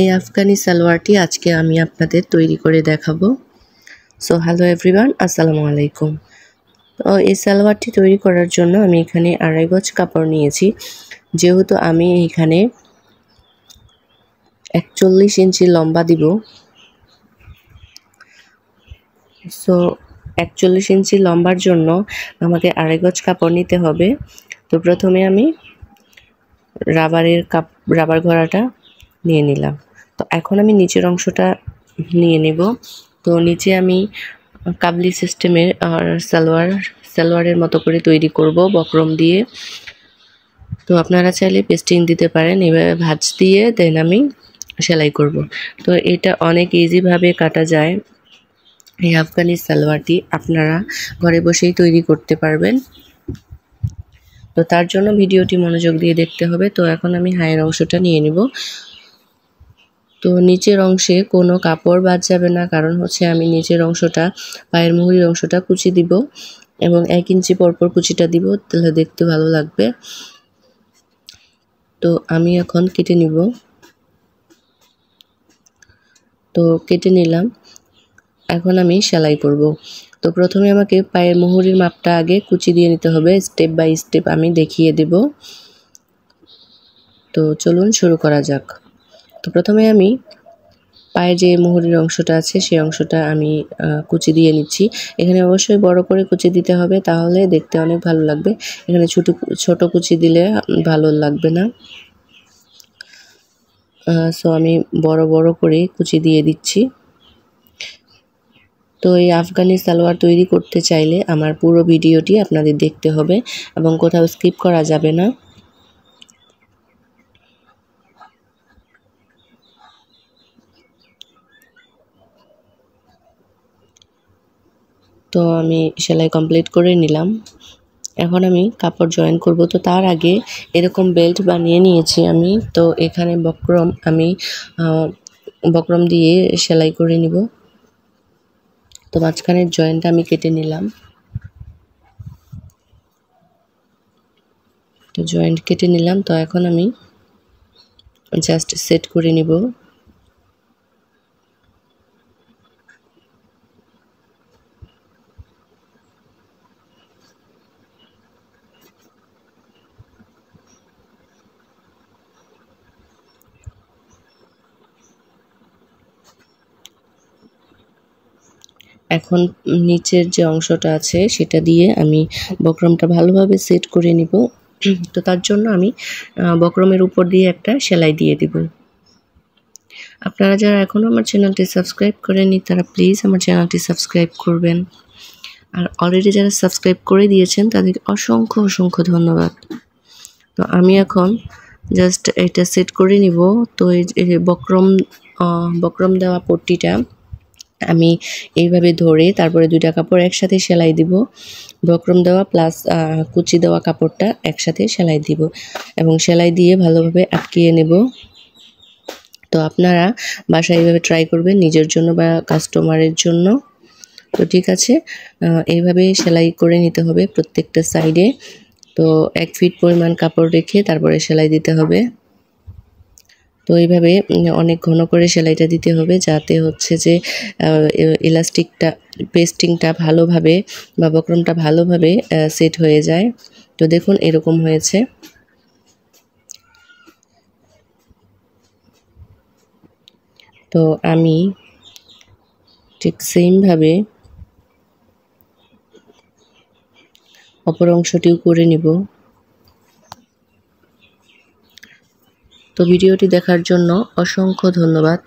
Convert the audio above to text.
এই আফগানি সালোয়ারটি আজকে আমি আপনাদের তৈরি করে দেখাবো। সো হ্যালো এভরিওয়ান, আসসালামু আলাইকুম। তো এই সালোয়ারটি তৈরি করার জন্য আমি এখানে 2.5 গজ কাপড় নিয়েছি। যেহেতু আমি এখানে 41 ইঞ্চি লম্বা দিব, সো 41 ইঞ্চি লম্বার জন্য আমাকে 2.5 গজ কাপড় নিতে হবে। তো প্রথমে আমি রাবার ঘোড়াটা নিয়ে নিলাম। তো এখন আমি নিচের অংশটা নিয়ে নেব। তো নিচে আমি কাবলি সিস্টেমের সালোয়ারের মতো করে তৈরি করব বক্রম দিয়ে। তো আপনারা চাইলে পেস্টিং দিতে পারেন। এভাবে ভাঁজ দিয়ে দেন আমি সেলাই করব। তো এটা অনেক ইজিভাবে কাটা যায়। এই আফগানি সালোয়ারটি আপনারা ঘরে বসেই তৈরি করতে পারবেন। তো তার জন্য ভিডিওটি মনোযোগ দিয়ে দেখতে হবে। তো এখন আমি হাইয়ের অংশটা নিয়ে নিব। তো নিচের অংশে কোনো কাপড় বাদ যাবে না, কারণ হচ্ছে আমি নিচের অংশটা, পায়ের মুহুরির অংশটা কুচি দিব এবং 1 ইঞ্চি পরপর কুচিটা দিব, তাহলে দেখতে ভালো লাগবে। তো আমি এখন কেটে নিব। তো কেটে নিলাম, এখন আমি সেলাই করব। তো প্রথমে আমাকে পায়ের মুহুরির মাপটা আগে কুচি দিয়ে নিতে হবে, স্টেপ বাই স্টেপ আমি দেখিয়ে দেব। তো চলুন শুরু করা যাক। তো প্রথমে আমি পায়ের যে মুহুরির অংশটা আছে সেই অংশটা আমি কুচি দিয়ে নিচ্ছি। এখানে অবশ্যই বড় করে কুচি দিতে হবে, তাহলে দেখতে অনেক ভালো লাগবে। এখানে ছোট কুচি দিলে ভালো লাগবে না। সো আমি বড় বড় করে কুচি দিয়ে দিচ্ছি। তো এই আফগানি সালোয়ার তৈরি করতে চাইলে আমার পুরো ভিডিওটি আপনাদের দেখতে হবে এবং কোথাও স্কিপ করা যাবে না। তো আমি সেলাই কমপ্লিট করে নিলাম। এখন আমি কাপড় জয়েন করব। তো তার আগে এরকম বেল্ট বানিয়ে নিয়েছি আমি। তো এখানে বক্রম দিয়ে সেলাই করে নিব। তো মাঝখানের জয়েন্টটা আমি কেটে নিলাম। তো জয়েন্ট কেটে নিলাম। তো এখন আমি জাস্ট সেট করে নিব। এখন নিচের যে অংশটা আছে সেটা দিয়ে আমি বক্রমটা ভালোভাবে সেট করে নিব। তো তার জন্য আমি বক্রমের উপর দিয়ে একটা সেলাই দিয়ে দিব। আপনারা যারা এখনও আমার চ্যানেলটি সাবস্ক্রাইব করেননি তারা প্লিজ আমার চ্যানেলটি সাবস্ক্রাইব করবেন। আর অলরেডি যারা সাবস্ক্রাইব করে দিয়েছেন তাদেরকে অসংখ্য অসংখ্য ধন্যবাদ। তো আমি এখন জাস্ট এটা সেট করে নিব। তো এই বক্রম দেওয়া পট্টিটা আমি এইভাবে ধরে তারপরে 2টা কাপড় একসাথে সেলাই দিব। বক্রম দেওয়া প্লাস কুচি দেওয়া কাপড়টা একসাথে সেলাই দিব এবং সেলাই দিয়ে ভালোভাবে আটকিয়ে নেব। তো আপনারা বাসায় এইভাবে ট্রাই করবেন নিজের জন্য বা কাস্টমারের জন্য। তো ঠিক আছে, এইভাবে সেলাই করে নিতে হবে প্রত্যেকটা সাইডে। তো 1 ফিট পরিমাণ কাপড় রেখে তারপরে সেলাই দিতে হবে। তো এইভাবে অনেক ঘন করে সেলাইটা দিতে হবে, যাতে হচ্ছে যে পেস্টিংটা ভালোভাবে বা বক্রমটা ভালোভাবে সেট হয়ে যায়। তো দেখুন এরকম হয়েছে। তো আমি ঠিক সেমভাবে অপর অংশটিও করে নিব। তো ভিডিওটি দেখার জন্য অসংখ্য ধন্যবাদ।